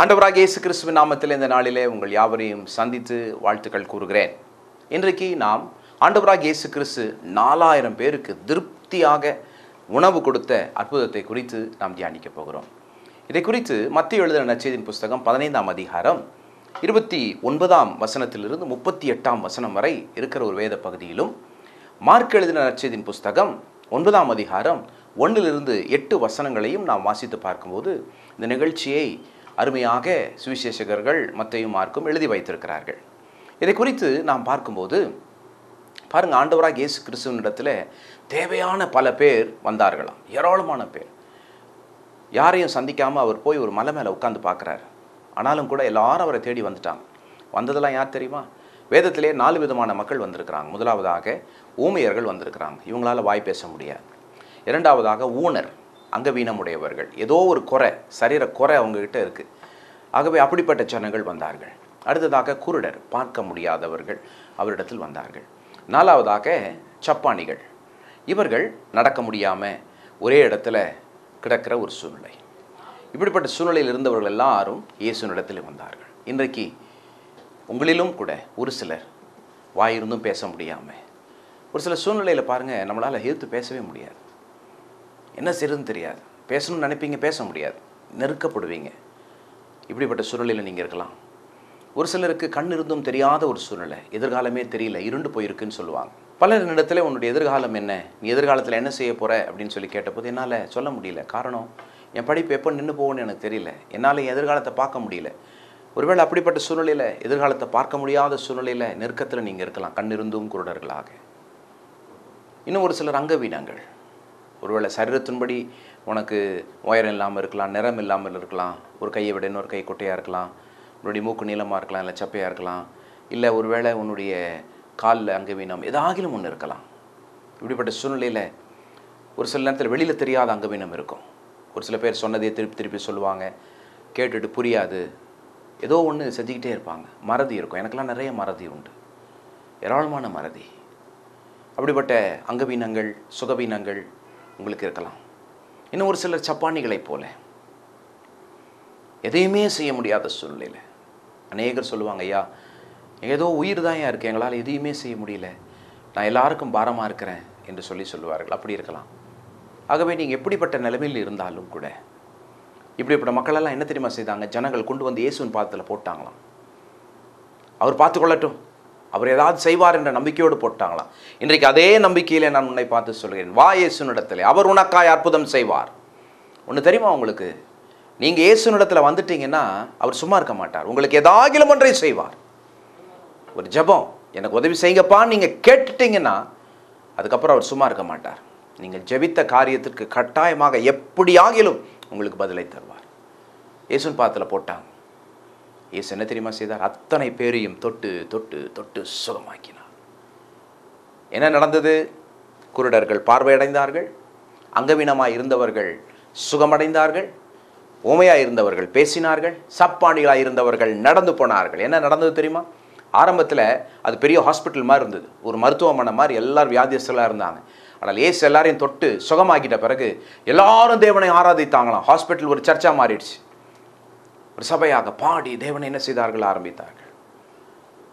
ஆண்டவராகிய இயேசு கிறிஸ்துவின் நாமத்தில் இந்த நாளிலே உங்கள் யாவரையும் சந்தித்து வாழ்த்துக்கள் கூறுகிறேன். இன்றைக்கு நாம் ஆண்டவராகிய இயேசு கிறிஸ்து 4000 பேருக்கு திருப்தியாக உணவு கொடுத்த அற்புதத்தை குறித்து நாம் தியானிக்க போகிறோம். இதை குறித்து மத்தேயு எழுதின நற்செய்தியின் புஸ்தகம் 15ஆம் அதிகாரம் 29ஆம் வசனத்திலிருந்து 38ஆம் வசனம் வரை இருக்கிற ஒரு வேத பகுதியிலும், மார்க் எழுதின நற்செய்தியின் புஸ்தகம் 9ஆம் அதிகாரம் 1லிருந்து 8 வசனங்களையும் நாம் வாசித்து பார்க்கும்போது இந்த நிகழ்ச்சியை அருமையாக சுவிசேஷகர்கள் மத்தேயும் மார்க்கும் எழுதி வைத்திருக்கிறார்கள். இதை குறித்து நாம் பார்க்கும்போது பாருங்கள், ஆண்டவராக இயேசு கிறிஸ்துவனிடத்தில் தேவையான பல பேர் வந்தார்களாம். ஏராளமான பேர். யாரையும் சந்திக்காமல் அவர் போய் ஒரு மலை மேலே உட்காந்து பார்க்குறாரு. ஆனாலும் கூட எல்லாரும் அவரை தேடி வந்துட்டாங்க. வந்ததெல்லாம் யார் தெரியுமா? வேதத்திலே 4 விதமான மக்கள் வந்திருக்கிறாங்க. முதலாவதாக ஊமையர்கள் வந்திருக்கிறாங்க. இவங்களால் வாய் பேச முடியாது. இரண்டாவதாக ஊனர், அங்கவீனமுடையவர்கள், ஏதோ ஒரு குறை, சரீர குறை அவங்ககிட்ட இருக்குது. ஆகவே அப்படிப்பட்ட ஜனங்கள் வந்தார்கள். அடுத்ததாக குருடர், பார்க்க முடியாதவர்கள் அவரிடத்தில் வந்தார்கள். நாலாவதாக சப்பானிகள், இவர்கள் நடக்க முடியாமல் ஒரே இடத்துல கிடக்கிற ஒரு சூழ்நிலை. இப்படிப்பட்ட சூழ்நிலையில் இருந்தவர்கள் எல்லாரும் இயேசுவினிடத்தில் வந்தார்கள். இன்றைக்கு உங்களிலும் கூட ஒரு சிலர் வாயிருந்தும் பேச முடியாமல் ஒரு சில சூழ்நிலையில் பாருங்கள், நம்மளால் எதிர்த்து பேசவே முடியாது. என்ன செய்யறதுன்னு தெரியாது. பேசணும்னு நினைப்பீங்க, பேச முடியாது, நெருக்கப்படுவீங்க. இப்படிப்பட்ட சூழ்நிலையில் நீங்கள் இருக்கலாம். ஒரு சிலருக்கு கண் இருந்தும் தெரியாத ஒரு சூழ்நிலை, எதிர்காலமே தெரியல, இருண்டு போயிருக்குன்னு சொல்லுவாங்க. பலர் இடத்துல உன்னுடைய எதிர்காலம் என்ன, நீ எதிர்காலத்தில் என்ன செய்ய போகிற அப்படின்னு சொல்லி கேட்டபோது என்னால் சொல்ல முடியல. காரணம், என் படிப்பு எப்போ நின்று போகும்னு எனக்கு தெரியல, என்னால் என் எதிர்காலத்தை பார்க்க முடியல. ஒருவேளை அப்படிப்பட்ட சூழ்நிலையில், எதிர்காலத்தை பார்க்க முடியாத சூழ்நிலையில், நெருக்கத்தில் நீங்கள் இருக்கலாம், கண் இருந்தும் குருடர்களாக. இன்னும் ஒரு சிலர் அங்கவீனங்கள். ஒருவேளை சரீரத்தின்படி உனக்கு உயரம் இல்லாமல் இருக்கலாம், நிறம் இல்லாமல் இருக்கலாம், ஒரு கையை விட இன்னொரு கை குட்டையாக இருக்கலாம், உன்னுடைய மூக்கு நீளமாக இருக்கலாம், இல்லை சப்பையாக இருக்கலாம், இல்லை ஒருவேளை உன்னுடைய காலில் அங்கவீனம் ஏதாகிலும் ஒன்று இருக்கலாம். இப்படிப்பட்ட சூழ்நிலையில் ஒரு சில நேரத்தில் வெளியில் தெரியாத அங்கவீனம் இருக்கும். ஒரு சில பேர் சொன்னதே திருப்பி திருப்பி சொல்லுவாங்க, கேட்டுட்டு புரியாது, ஏதோ ஒன்று செஞ்சுக்கிட்டே இருப்பாங்க. மறதி இருக்கும். எனக்கெல்லாம் நிறைய மறதி உண்டு, ஏராளமான மறதி. அப்படிப்பட்ட அங்கவீனங்கள், சுகவீனங்கள் உங்களுக்கு இருக்கலாம். இன்னும் ஒரு சிலர் சப்பானிகளைப் போல எதையுமே செய்ய முடியாத சூழ்நிலையில் அநேகர் சொல்லுவாங்க, ஐயா ஏதோ உயிர் தான் இருக்குது, எங்களால் எதையுமே செய்ய முடியல, நான் எல்லாருக்கும் பாரமாக இருக்கிறேன் என்று சொல்லுவார்கள். அப்படி இருக்கலாம். ஆகவே நீங்கள் எப்படிப்பட்ட நிலைமையில் இருந்தாலும் கூட, இப்படிப்பட்ட மக்களெல்லாம் என்ன தெரியுமா செய்தாங்க? ஜனங்கள் கொண்டு வந்து இயேசுவின் பாதத்தில் போட்டாங்களாம். அவர் பார்த்துக்கொள்ளட்டும், அவர் ஏதாவது செய்வார் என்ற நம்பிக்கையோடு போட்டாங்களாம். இன்றைக்கு அதே நம்பிக்கையிலே நான் உன்னை பார்த்து சொல்கிறேன், வா இயேசுனிடத்தில், அவர் உனக்காய் அற்புதம் செய்வார். ஒன்று தெரியுமா உங்களுக்கு? நீங்கள் இயேசுனிடத்தில் வந்துட்டீங்கன்னா அவர் சும்மா இருக்க மாட்டார், உங்களுக்கு ஏதாகிலும் ஒன்றை செய்வார். ஒரு ஜெபம், எனக்கு உதவி செய்யுங்கப்பான்னு நீங்கள் கேட்டுட்டீங்கன்னா அதுக்கப்புறம் அவர் சும்மா இருக்க மாட்டார். நீங்கள் ஜெபித்த காரியத்திற்கு கட்டாயமாக எப்படியாகிலும் உங்களுக்கு பதிலை தருவார். இயேசுவின் பாதத்தில் போட்டாங்க. இயேசு என்ன தெரியுமா செய்தார்? அத்தனை பேரையும் தொட்டு தொட்டு தொட்டு சுகமாக்கினார். என்ன நடந்தது? குருடர்கள் பார்வையடைந்தார்கள், அங்கவீனமாய் இருந்தவர்கள் சுகமடைந்தார்கள், ஊமையாய் இருந்தவர்கள் பேசினார்கள், சப்பானிகளாய் இருந்தவர்கள் நடந்து போனார்கள். என்ன நடந்தது தெரியுமா? ஆரம்பத்தில் அது பெரிய ஹாஸ்பிட்டல் மாதிரி இருந்தது, ஒரு மருத்துவமனை மாதிரி, எல்லாரும் வியாதியஸ்தலாக இருந்தாங்க. ஆனால் இயேசு எல்லாரையும் தொட்டு சுகமாக்கிட்ட பிறகு எல்லாரும் தேவனை ஆராதித்தாங்களாம். ஹாஸ்பிட்டல் ஒரு சர்ச்சாக மாறிடுச்சு. ஒரு சபையாக பாடி தேவனை என்ன செய்தார்கள்? ஆரம்பித்தார்கள்.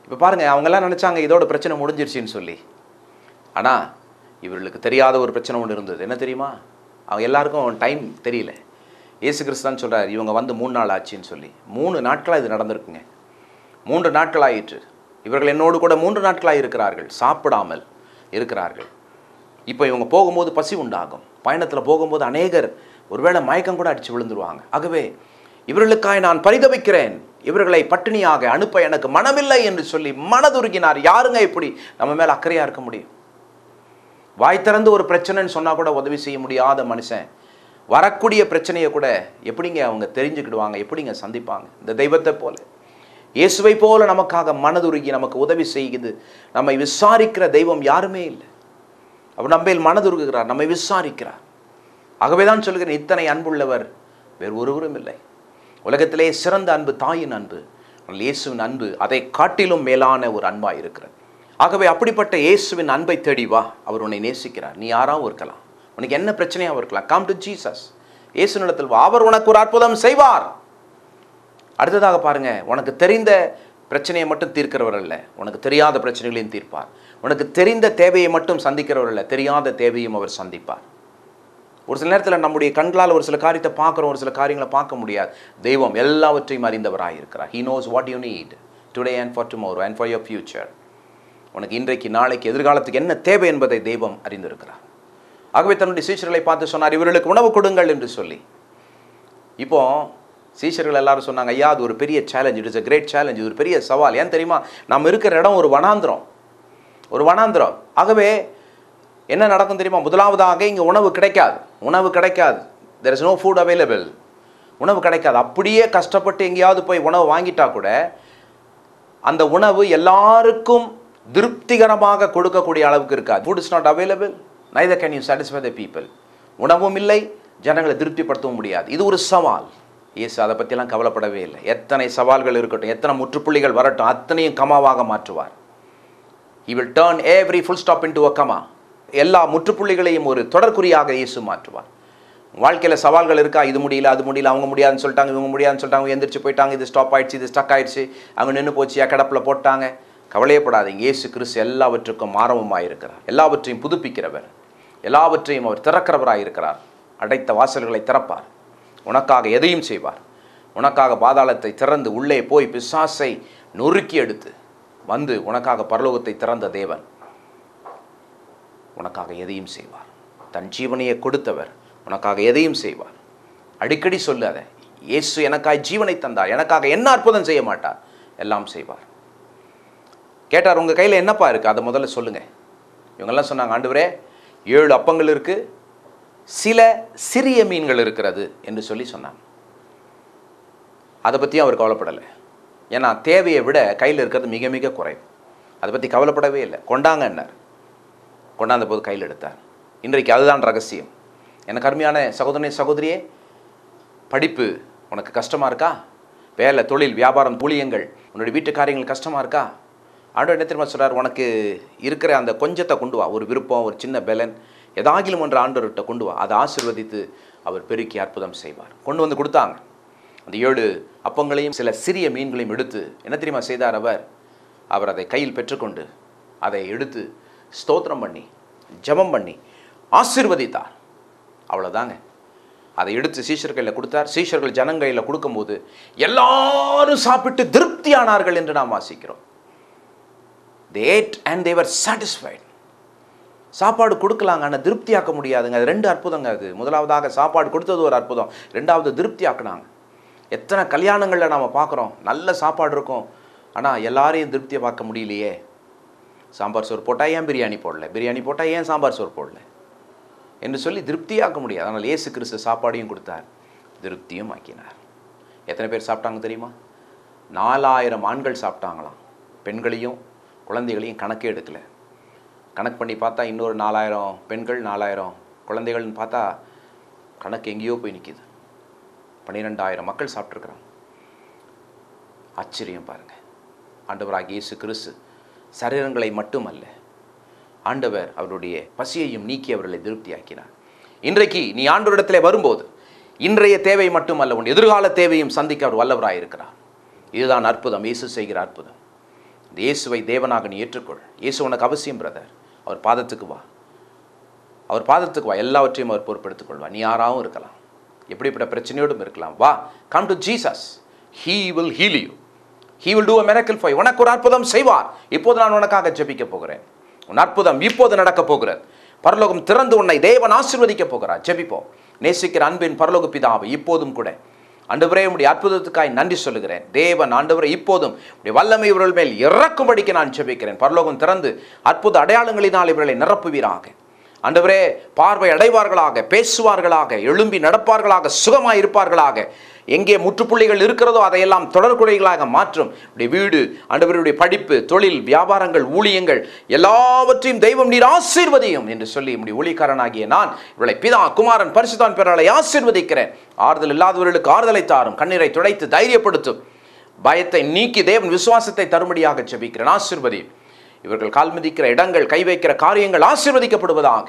இப்போ பாருங்கள், அவங்கெல்லாம் நினச்சாங்க இதோட பிரச்சனை முடிஞ்சிருச்சின்னு சொல்லி. ஆனால் இவர்களுக்கு தெரியாத ஒரு பிரச்சனை ஒன்று இருந்தது. என்ன தெரியுமா? அவங்க எல்லாருக்கும் டைம் தெரியல. இயேசு கிறிஸ்தான் சொல்கிறார், இவங்க வந்து 3 நாள் ஆச்சுன்னு சொல்லி. 3 நாட்களாக இது நடந்திருக்குங்க. 3 நாட்கள் ஆயிற்று. இவர்கள் என்னோடு கூட 3 நாட்களாக இருக்கிறார்கள், சாப்பிடாமல் இருக்கிறார்கள். இப்போ இவங்க போகும்போது பசி உண்டாகும். பயணத்தில் போகும்போது அநேகர் ஒருவேளை மயக்கம் கூட அடித்து விழுந்துருவாங்க. ஆகவே இவர்களுக்காய் நான் பரிதபிக்கிறேன், இவர்களை பட்டினியாக அனுப்ப எனக்கு மனமில்லை என்று சொல்லி மனதுருகினார். யாருங்க இப்படி நம்ம மேலே அக்கறையாக இருக்க முடியும்? வாய் திறந்து ஒரு பிரச்சனைன்னு சொன்னால் கூட உதவி செய்ய முடியாத மனுஷன் வரக்கூடிய பிரச்சனையை கூட எப்படிங்க அவங்க தெரிஞ்சுக்கிடுவாங்க, எப்படிங்க சந்திப்பாங்க? இந்த தெய்வத்தை போல, இயேசுவை போல நமக்காக மனதுருகி நமக்கு உதவி செய்யுது நம்மை விசாரிக்கிற தெய்வம் யாருமே இல்லை. அவர் நம்மேல் மனதுருகுகிறார், நம்மை விசாரிக்கிறார். ஆகவே தான் சொல்கிறேன், இத்தனை அன்புள்ளவர் வேறு ஒருவரும் இல்லை. உலகத்திலே சிறந்த அன்பு தாயின் அன்பு. இயேசுவின் அன்பு அதை காட்டிலும் மேலான ஒரு அன்பாக இருக்கிறது. ஆகவே அப்படிப்பட்ட இயேசுவின் அன்பை தேடி வா. அவர் உன்னை நேசிக்கிறார். நீ யாராவும் இருக்கலாம், உனக்கு என்ன பிரச்சனையாக இருக்கலாம், கம் டு ஜீசஸ். இயேசுவினிடத்தில் வா, அவர் உனக்கு ஒரு அற்புதம் செய்வார். அடுத்ததாக பாருங்க, உனக்கு தெரிந்த பிரச்சனையை மட்டும் தீர்க்கிறவர் அல்ல, உனக்கு தெரியாத பிரச்சனைகளையும் தீர்ப்பார். உனக்கு தெரிந்த தேவையை மட்டும் சந்திக்கிறவர் அல்ல, தெரியாத தேவையும் அவர் சந்திப்பார். ஒரு சில நேரத்தில் நம்முடைய கண்களால் ஒரு சில காரியத்தை பார்க்குறோம், ஒரு சில காரியங்களை பார்க்க முடியாது. தெய்வம் எல்லாவற்றையும் அறிந்தவராக இருக்கிறார். He knows what you need today and for tomorrow and for your future. உனக்கு இன்றைக்கு, நாளைக்கு, எதிர்காலத்துக்கு என்ன தேவை என்பதை தெய்வம் அறிந்திருக்கிறார். ஆகவே தன்னுடைய சீஷர்களை பார்த்து சொன்னார், இவர்களுக்கு உணவு கொடுங்கள் என்று சொல்லி. இப்போ சீஷர்கள் எல்லாரும் சொன்னாங்க, ஐயா அது ஒரு பெரிய challenge, it is a great challenge, இது ஒரு பெரிய சவால். ஏன் தெரியுமா, நம்ம இருக்கிற இடம் ஒரு வனாந்திரம். ஆகவே என்ன நடக்கும் தெரியுமா, முதலாவதாக இங்கே உணவு கிடைக்காது. there is no food available. உணவு கிடைக்காது. அப்படியே கஷ்டப்பட்டு எங்கேயாவது போய் உணவு வாங்கிட்டா கூட அந்த உணவு எல்லாருக்கும் திருப்திகரமாக கொடுக்கக்கூடிய அளவுக்கு இருக்காது. food is not available, neither can you satisfy the people. உணவும் இல்லை, ஜனங்களை திருப்திப்படுத்தவும் முடியாது. இது ஒரு சவால். இயேசு அதை பற்றியெல்லாம் கவலைப்படவே இல்லை. எத்தனை சவால்கள் இருக்கட்டும், எத்தனை முற்றுப்புள்ளிகள் வரட்டும், அத்தனையும் கமாவாக மாற்றுவார். He will turn every full stop into a comma. எல்லா முற்றுப்புள்ளிகளையும் ஒரு தொடர்குறியாக இயேசு மாற்றுவார். வாழ்க்கையில் சவால்கள் இருக்கா, இது முடியல, அது முடியல, அவங்க முடியாதுன்னு சொல்லிட்டாங்க, இவங்க முடியாதுன்னு சொல்லிட்டாங்க, எந்திரிச்சு போயிட்டாங்க, இது ஸ்டாப் ஆயிடுச்சு, இது ஸ்டக் ஆயிடுச்சு, அவங்க நின்று போச்சு, கிடப்பில் போட்டாங்க. கவலையப்படாதீங்க, இயேசு கிறிஸ்து எல்லாவற்றுக்கும் ஆரம்பமாக இருக்கிறார். எல்லாவற்றையும் புதுப்பிக்கிறவர், எல்லாவற்றையும் அவர் திறக்கிறவராக இருக்கிறார். அடைத்த வாசல்களை திறப்பார். உனக்காக எதையும் செய்வார். உனக்காக பாதாளத்தை திறந்து உள்ளே போய் பிசாசை நொறுக்கி எடுத்து வந்து உனக்காக பரலோகத்தை திறந்த தேவன் உனக்காக எதையும் செய்வார். தன் ஜீவனையை கொடுத்தவர் உனக்காக எதையும் செய்வார். அடிக்கடி சொல்லாத, இயேசு எனக்காய் ஜீவனை தந்தார், எனக்காக என்ன அற்புதம் செய்ய மாட்டார், எல்லாம் செய்வார். கேட்டார், உங்கள் கையில் என்னப்பா இருக்குது, அதை முதல்ல சொல்லுங்கள். இவங்கெல்லாம் சொன்னாங்க, ஆண்டவரே 7 அப்பங்கள் இருக்குது, சில சிறிய மீன்கள் இருக்கிறது என்று சொல்லி சொன்னாங்க. அதை பற்றியும் அவர் கவலைப்படலை. ஏன்னா தேவையை விட கையில் இருக்கிறது மிக மிக குறைவு. அதை பற்றி கவலைப்படவே இல்லை. கொண்டாங்க என்னார், கொண்டாந்த போது கையில் எடுத்தார். இன்றைக்கு அதுதான் ரகசியம். எனக்கு அருமையான சகோதரனே சகோதரியே, படிப்பு உனக்கு கஷ்டமாக இருக்கா, வேலை, தொழில், வியாபாரம், ஊழியங்கள், உன்னுடைய வீட்டு காரியங்கள் கஷ்டமாக இருக்கா, ஆண்டவர் என்ன தெரியுமா சொல்கிறார், உனக்கு இருக்கிற அந்த கொஞ்சத்தை கொண்டு வா, ஒரு விருப்பம், ஒரு சின்ன பெலன், எதாகிலும் ஒன்று ஆண்டவர்கிட்ட கொண்டு வா, அதை ஆசீர்வதித்து அவர் பெருக்கி அற்புதம் செய்வார். கொண்டு வந்து கொடுத்தாங்க. அந்த 7 அப்பங்களையும் சில சிறிய மீன்களையும் எடுத்து என்ன தெரியுமா செய்தார், அவர் அதை கையில் பெற்றுக்கொண்டு அதை எடுத்து ஸ்தோத்திரம் பண்ணி ஜெபம் பண்ணி ஆசீர்வதித்தார். அவ்வளோதாங்க. அதை எடுத்து சீஷர் கையில் கொடுத்தார். சீஷர்கள் ஜனங்கையில் கொடுக்கும்போது எல்லாரும் சாப்பிட்டு திருப்தியானார்கள் என்று நாம் வாசிக்கிறோம். They ate and they were satisfied. சாப்பாடு கொடுக்கலாங்க, ஆனால் திருப்தியாக்க முடியாதுங்க. அது 2 அற்புதங்க. அது முதலாவதாக சாப்பாடு கொடுத்தது ஒரு அற்புதம், 2வது திருப்தியாக்குனாங்க. எத்தனை கல்யாணங்களில் நாம் பார்க்குறோம், நல்ல சாப்பாடு இருக்கும், ஆனால் எல்லாரையும் திருப்தியை பார்க்க முடியலையே. சாம்பார் சோறு போட்டால் ஏன் பிரியாணி போடல, பிரியாணி போட்டால் ஏன் சாம்பார் சோறு போடல என்று சொல்லி திருப்தியாக்க முடியாது. அதனால் இயேசு கிறிஸ்து சாப்பாடையும் கொடுத்தார், திருப்தியும் ஆக்கினார். எத்தனை பேர் சாப்பிட்டாங்க தெரியுமா? 4000 ஆண்கள் சாப்பிட்டாங்களாம். பெண்களையும் குழந்தைகளையும் கணக்கே எடுக்கலை. கணக்கு பண்ணி பார்த்தா இன்னொரு 4000 பெண்கள் 4000 குழந்தைகள்னு பார்த்தா கணக்கு எங்கேயோ போய் நிற்கிது. 12000 மக்கள் சாப்பிட்ருக்குறாங்க. ஆச்சரியம் பாருங்கள். ஆண்டவராகிய இயேசு கிறிஸ்து சரீரங்களை மட்டுமல்ல, ஆண்டவர் அவருடைய பசியையும் நீக்கி அவர்களை திருப்தியாக்கினார். இன்றைக்கு நீ ஆண்டவரிடத்தில் வரும்போது இன்றைய தேவை மட்டுமல்ல, உன் எதிர்கால தேவையும் சந்திக்க அவர் வல்லவராக இருக்கிறார். இதுதான் அற்புதம், இயேசு செய்கிற அற்புதம். இந்த இயேசுவை தேவனாக நீ ஏற்றுக்கொள். இயேசு உனக்கு அவசியம் பிரதர். அவர் பாதத்துக்கு வா, அவர் பாதத்துக்கு வா. எல்லாவற்றையும் அவர் பொறுப்பெடுத்துக் கொள்வார். நீ யாராகவும் இருக்கலாம், எப்படிப்பட்ட பிரச்சனையோடும் இருக்கலாம். வா, come to Jesus. He will heal you. He will do a miracle for you. உனக்கு ஒரு அற்புதம் செய்வார். இப்போது நான் உனக்காக ஜெபிக்க போகிறேன். உன் அற்புதம் இப்போது நடக்க போகிறது. பரலோகம் திறந்து உன்னை தேவன் ஆசீர்வதிக்க போகிறார். ஜெபிப்போம். நேசிக்கிற அன்பின் பரலோக பிதாவே, இப்போதும் கூட ஆண்டவரே உம்முடைய அற்புதத்துக்காய் நன்றி சொல்லுகிறேன். தேவன் ஆண்டவரே இப்போதும் உம்முடைய வல்லமை இவர்கள் மேல் இறக்கும்படிக்கு நான் ஜெபிக்கிறேன். பரலோகம் திறந்து அற்புத அடையாளங்களினால் இவர்களை நிரப்புவீராக. ஆண்டவரே பார்வை அடைவார்களாக, பேசுவார்களாக, எழும்பி நடப்பார்களாக, சுகமாய் இருப்பார்களாக. எங்கே முற்றுப்புள்ளிகள் இருக்கிறதோ அதையெல்லாம் தொடர்குறைகளாக மாற்றும். வீடு, ஆண்டவருடைய படிப்பு, தொழில், வியாபாரங்கள், ஊழியங்கள் எல்லாவற்றையும் தெய்வம் நீர் ஆசீர்வதியும் என்று சொல்லி உம்முடைய ஊழியக்காரனாகிய நான் இவளை பிதா குமாரன் பரிசுத்தன் பெயராலே ஆசீர்வதிக்கிறேன். ஆறுதல் இல்லாதவர்களுக்கு ஆறுதலை தாரும், கண்ணீரை துடைத்து தைரியப்படுத்தும், பயத்தை நீக்கி தேவன் விசுவாசத்தை தரும்படியாக ஜெபிக்கிறேன். ஆசீர்வதி. இவர்கள் கால் மிதிக்கிற இடங்கள், கை வைக்கிற காரியங்கள் ஆசீர்வதிக்கப்படுவதாக.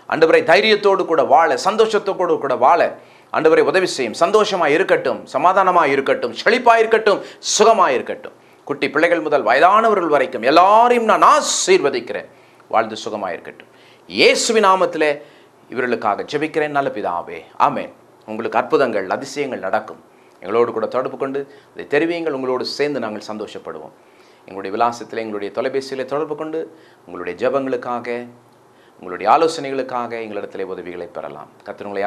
ஆண்டவரை தைரியத்தோடு கூட வாழ, சந்தோஷத்தோடு கூட வாழ ஆண்டவரே உதவி செய்யும். சந்தோஷமாக இருக்கட்டும், சமாதானமாக இருக்கட்டும், செழிப்பாக இருக்கட்டும், சுகமாக இருக்கட்டும். குட்டி பிள்ளைகள் முதல் வயதானவர்கள் வரைக்கும் எல்லாரையும் நான் ஆசீர்வதிக்கிறேன். வாழ்ந்து சுகமாக இருக்கட்டும். இயேசுவின் நாமத்திலே இவர்களுக்காக ஜெபிக்கிறேன் நல்ல பிதாவே, ஆமென். உங்களுக்கு அற்புதங்கள் அதிசயங்கள் நடக்கும். எங்களோடு கூட தொடர்பு கொண்டு அதை தெரிவியுங்கள். உங்களோடு சேர்ந்து நாங்கள் சந்தோஷப்படுவோம். எங்களுடைய விலாசத்தில் எங்களுடைய தொலைபேசியில் தொடர்பு கொண்டு உங்களுடைய ஜெபங்களுக்காக, உங்களுடைய ஆலோசனைகளுக்காக எங்களிடத்திலே உதவிகளை பெறலாம். கர்த்தர் உங்களை